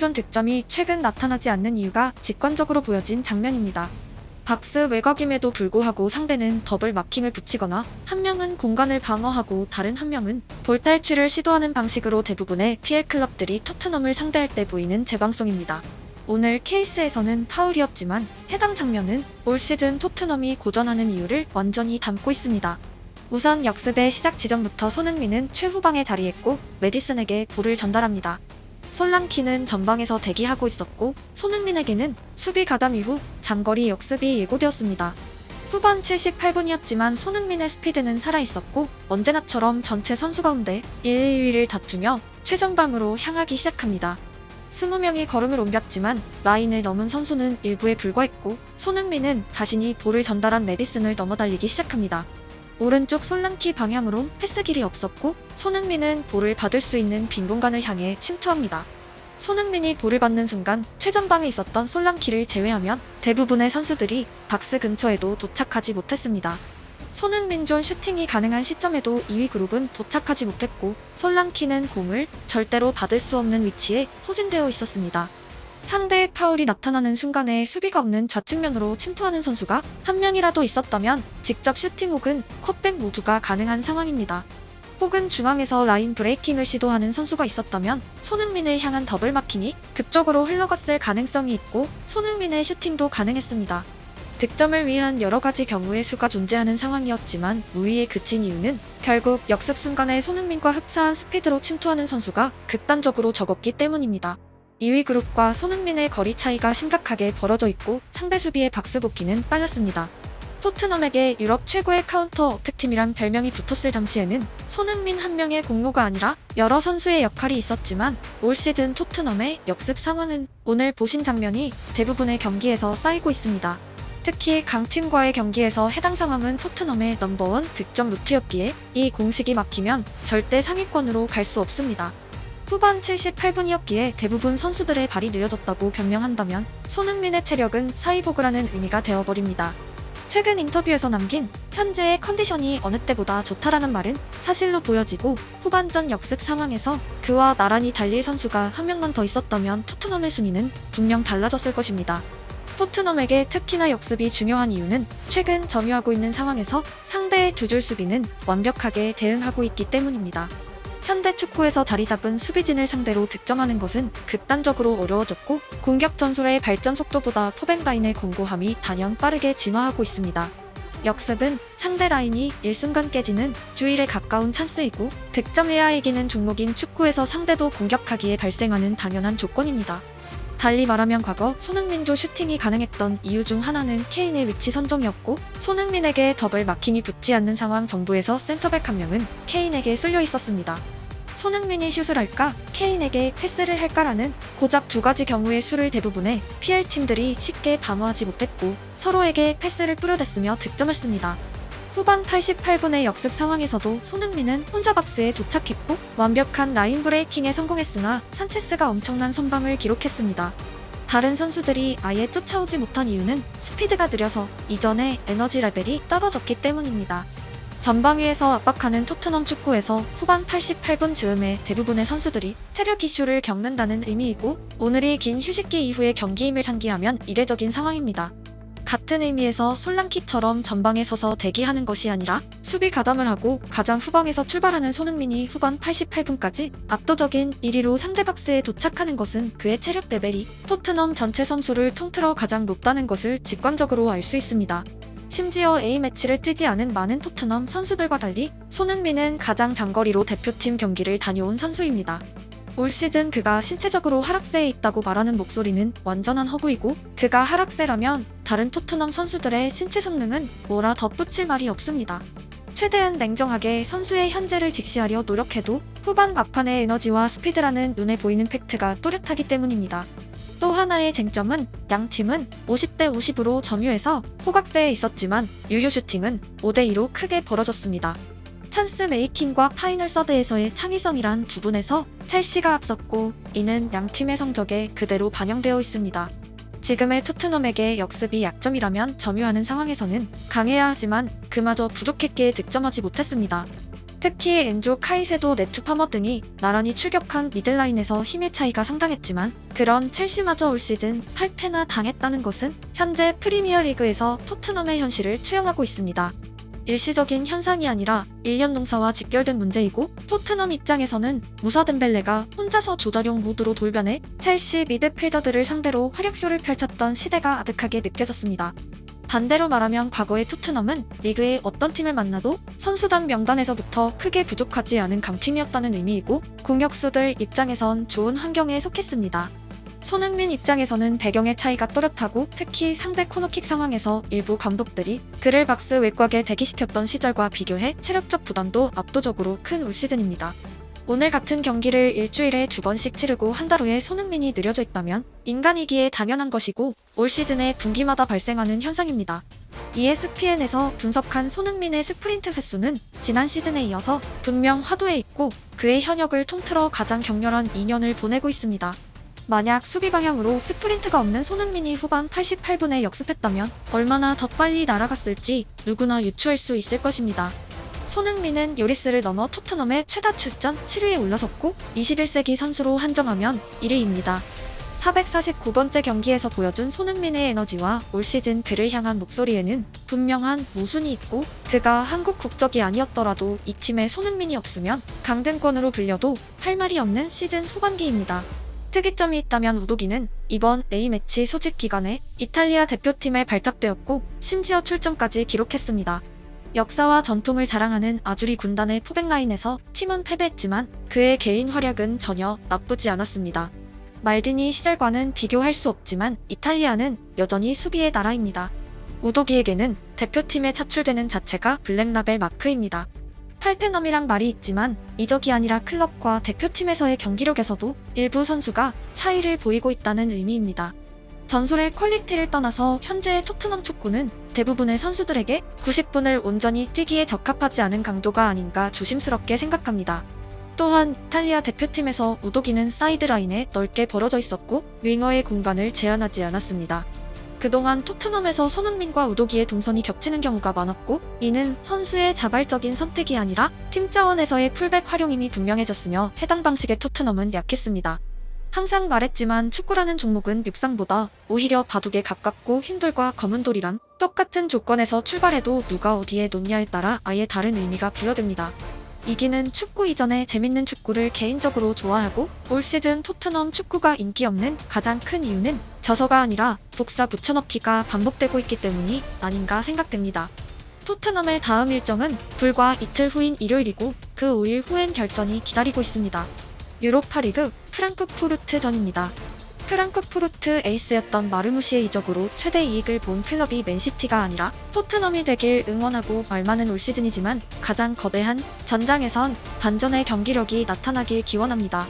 생존 득점이 최근 나타나지 않는 이유가 직관적으로 보여진 장면입니다. 박스 외곽임에도 불구하고 상대는 더블 마킹을 붙이거나 한 명은 공간을 방어하고 다른 한 명은 볼 탈취를 시도하는 방식으로 대부분의 PL 클럽들이 토트넘을 상대할 때 보이는 재방송입니다. 오늘 케이스에서는 파울이었지만 해당 장면은 올 시즌 토트넘이 고전하는 이유를 완전히 담고 있습니다. 우선 역습의 시작 지점부터 손흥민은 최후방에 자리했고 메디슨에게 볼을 전달합니다. 솔랑키는 전방에서 대기하고 있었고 손흥민에게는 수비 가담 이후 장거리 역습이 예고되었습니다. 후반 78분이었지만 손흥민의 스피드는 살아있었고 언제나처럼 전체 선수 가운데 1, 2위를 다투며 최전방으로 향하기 시작합니다. 20명이 걸음을 옮겼지만 라인을 넘은 선수는 일부에 불과했고 손흥민은 자신이 볼을 전달한 메디슨을 넘어 달리기 시작합니다. 오른쪽 솔랑키 방향으로 패스 길이 없었고 손흥민은 볼을 받을 수 있는 빈 공간을 향해 침투합니다. 손흥민이 볼을 받는 순간 최전방에 있었던 솔랑키를 제외하면 대부분의 선수들이 박스 근처에도 도착하지 못했습니다. 손흥민 존 슈팅이 가능한 시점에도 2위 그룹은 도착하지 못했고 솔랑키는 공을 절대로 받을 수 없는 위치에 포진되어 있었습니다. 상대의 파울이 나타나는 순간에 수비가 없는 좌측면으로 침투하는 선수가 한 명이라도 있었다면 직접 슈팅 혹은 컷백 모두가 가능한 상황입니다. 혹은 중앙에서 라인 브레이킹을 시도하는 선수가 있었다면 손흥민을 향한 더블 마킹이 극적으로 흘러갔을 가능성이 있고 손흥민의 슈팅도 가능했습니다. 득점을 위한 여러 가지 경우의 수가 존재하는 상황이었지만 무위에 그친 이유는 결국 역습 순간에 손흥민과 흡사한 스피드로 침투하는 선수가 극단적으로 적었기 때문입니다. 2위 그룹과 손흥민의 거리 차이가 심각하게 벌어져 있고 상대 수비의 박스 복귀는 빨랐습니다. 토트넘에게 유럽 최고의 카운터 어택팀이란 별명이 붙었을 당시에는 손흥민 한 명의 공로가 아니라 여러 선수의 역할이 있었지만 올 시즌 토트넘의 역습 상황은 오늘 보신 장면이 대부분의 경기에서 쌓이고 있습니다. 특히 강팀과의 경기에서 해당 상황은 토트넘의 넘버원 득점 루트였기에 이 공식이 막히면 절대 상위권으로 갈 수 없습니다. 후반 78분이었기에 대부분 선수들의 발이 느려졌다고 변명한다면 손흥민의 체력은 사이보그라는 의미가 되어버립니다. 최근 인터뷰에서 남긴 현재의 컨디션이 어느 때보다 좋다라는 말은 사실로 보여지고 후반전 역습 상황에서 그와 나란히 달릴 선수가 한 명만 더 있었다면 토트넘의 순위는 분명 달라졌을 것입니다. 토트넘에게 특히나 역습이 중요한 이유는 최근 점유하고 있는 상황에서 상대의 두 줄 수비는 완벽하게 대응하고 있기 때문입니다. 현대 축구에서 자리 잡은 수비진을 상대로 득점하는 것은 극단적으로 어려워졌고 공격 전술의 발전 속도보다 포백라인의 공고함이 단연 빠르게 진화하고 있습니다. 역습은 상대 라인이 일순간 깨지는 듀일에 가까운 찬스이고 득점해야 이기는 종목인 축구에서 상대도 공격하기에 발생하는 당연한 조건입니다. 달리 말하면 과거 손흥민조 슈팅이 가능했던 이유 중 하나는 케인의 위치 선정이었고 손흥민에게 더블 마킹이 붙지 않는 상황 정도에서 센터백 한 명은 케인에게 쏠려 있었습니다. 손흥민이 슛을 할까, 케인에게 패스를 할까라는 고작 두 가지 경우의 수를 대부분의 PL팀들이 쉽게 방어하지 못했고 서로에게 패스를 뿌려댔으며 득점했습니다. 후반 88분의 역습 상황에서도 손흥민은 혼자 박스에 도착했고 완벽한 라인 브레이킹에 성공했으나 산체스가 엄청난 선방을 기록했습니다. 다른 선수들이 아예 쫓아오지 못한 이유는 스피드가 느려서 이전의 에너지 레벨이 떨어졌기 때문입니다. 전방위에서 압박하는 토트넘 축구에서 후반 88분 즈음에 대부분의 선수들이 체력 이슈를 겪는다는 의미이고 오늘이 긴 휴식기 이후의 경기임을 상기하면 이례적인 상황입니다. 같은 의미에서 솔랑키처럼 전방에 서서 대기하는 것이 아니라 수비 가담을 하고 가장 후방에서 출발하는 손흥민이 후반 88분까지 압도적인 1위로 상대 박스에 도착하는 것은 그의 체력 레벨이 토트넘 전체 선수를 통틀어 가장 높다는 것을 직관적으로 알 수 있습니다. 심지어 A매치를 뛰지 않은 많은 토트넘 선수들과 달리 손흥민은 가장 장거리로 대표팀 경기를 다녀온 선수입니다. 올 시즌 그가 신체적으로 하락세에 있다고 말하는 목소리는 완전한 허구이고 그가 하락세라면 다른 토트넘 선수들의 신체 성능은 뭐라 덧붙일 말이 없습니다. 최대한 냉정하게 선수의 현재를 직시하려 노력해도 후반 막판의 에너지와 스피드라는 눈에 보이는 팩트가 또렷하기 때문입니다. 또 하나의 쟁점은 양 팀은 50대 50으로 점유해서 호각세에 있었지만 유효 슈팅은 5대2로 크게 벌어졌습니다. 찬스 메이킹과 파이널 서드에서의 창의성이란 부분에서 첼시가 앞섰고 이는 양 팀의 성적에 그대로 반영되어 있습니다. 지금의 토트넘에게 역습이 약점이라면 점유하는 상황에서는 강해야 하지만 그마저 부족했기에 득점하지 못했습니다. 특히 엔조 카이세도 네투 파머 등이 나란히 출격한 미들라인에서 힘의 차이가 상당했지만 그런 첼시마저 올 시즌 8패나 당했다는 것은 현재 프리미어리그에서 토트넘의 현실을 투영하고 있습니다. 일시적인 현상이 아니라 1년 농사와 직결된 문제이고 토트넘 입장에서는 무사 덴벨레가 혼자서 조자룡 모드로 돌변해 첼시 미드필더들을 상대로 활약쇼를 펼쳤던 시대가 아득하게 느껴졌습니다. 반대로 말하면 과거의 토트넘은 리그의 어떤 팀을 만나도 선수단 명단에서부터 크게 부족하지 않은 강팀이었다는 의미이고 공격수들 입장에선 좋은 환경에 속했습니다. 손흥민 입장에서는 배경의 차이가 또렷하고 특히 상대 코너킥 상황에서 일부 감독들이 그를 박스 외곽에 대기시켰던 시절과 비교해 체력적 부담도 압도적으로 큰 올 시즌입니다. 오늘 같은 경기를 일주일에 2번씩 치르고 한 달 후에 손흥민이 느려져 있다면 인간이기에 당연한 것이고 올 시즌에 분기마다 발생하는 현상입니다. ESPN에서 분석한 손흥민의 스프린트 횟수는 지난 시즌에 이어서 분명 화두에 있고 그의 현역을 통틀어 가장 격렬한 2년을 보내고 있습니다. 만약 수비 방향으로 스프린트가 없는 손흥민이 후반 88분에 역습했다면 얼마나 더 빨리 날아갔을지 누구나 유추할 수 있을 것입니다. 손흥민은 요리스를 넘어 토트넘의 최다 출전 7위에 올라섰고 21세기 선수로 한정하면 1위입니다. 449번째 경기에서 보여준 손흥민의 에너지와 올 시즌 그를 향한 목소리에는 분명한 모순이 있고 그가 한국 국적이 아니었더라도 이 팀에 손흥민이 없으면 강등권으로 불려도 할 말이 없는 시즌 후반기입니다. 특이점이 있다면 우도기는 이번 A매치 소집 기간에 이탈리아 대표팀에 발탁되었고 심지어 출전까지 기록했습니다. 역사와 전통을 자랑하는 아주리 군단의 포백라인에서 팀은 패배했지만 그의 개인 활약은 전혀 나쁘지 않았습니다. 말디니 시절과는 비교할 수 없지만 이탈리아는 여전히 수비의 나라입니다. 우도기에게는 대표팀에 차출되는 자체가 블랙라벨 마크입니다. 팔테넘이랑 말이 있지만 이적이 아니라 클럽과 대표팀에서의 경기력에서도 일부 선수가 차이를 보이고 있다는 의미입니다. 전술의 퀄리티를 떠나서 현재의 토트넘 축구는 대부분의 선수들에게 90분을 온전히 뛰기에 적합하지 않은 강도가 아닌가 조심스럽게 생각합니다. 또한 이탈리아 대표팀에서 우도기는 사이드라인에 넓게 벌어져 있었고 윙어의 공간을 제한하지 않았습니다. 그동안 토트넘에서 손흥민과 우도기의 동선이 겹치는 경우가 많았고 이는 선수의 자발적인 선택이 아니라 팀 차원에서의 풀백 활용임이 분명해졌으며 해당 방식의 토트넘은 약했습니다. 항상 말했지만 축구라는 종목은 육상보다 오히려 바둑에 가깝고 힘돌과 검은돌이란 똑같은 조건에서 출발해도 누가 어디에 놓냐에 따라 아예 다른 의미가 부여됩니다. 이기는 축구 이전에 재밌는 축구를 개인적으로 좋아하고 올 시즌 토트넘 축구가 인기 없는 가장 큰 이유는 져서가 아니라 복사 붙여넣기가 반복되고 있기 때문이 아닌가 생각됩니다. 토트넘의 다음 일정은 불과 이틀 후인 일요일이고 그 5일 후엔 결전이 기다리고 있습니다. 유로파리그 프랑크푸르트전입니다. 프랑크푸르트 에이스였던 마르무시의 이적으로 최대 이익을 본 클럽이 맨시티가 아니라 토트넘이 되길 응원하고 말 많은 올 시즌이지만 가장 거대한 전장에선 반전의 경기력이 나타나길 기원합니다.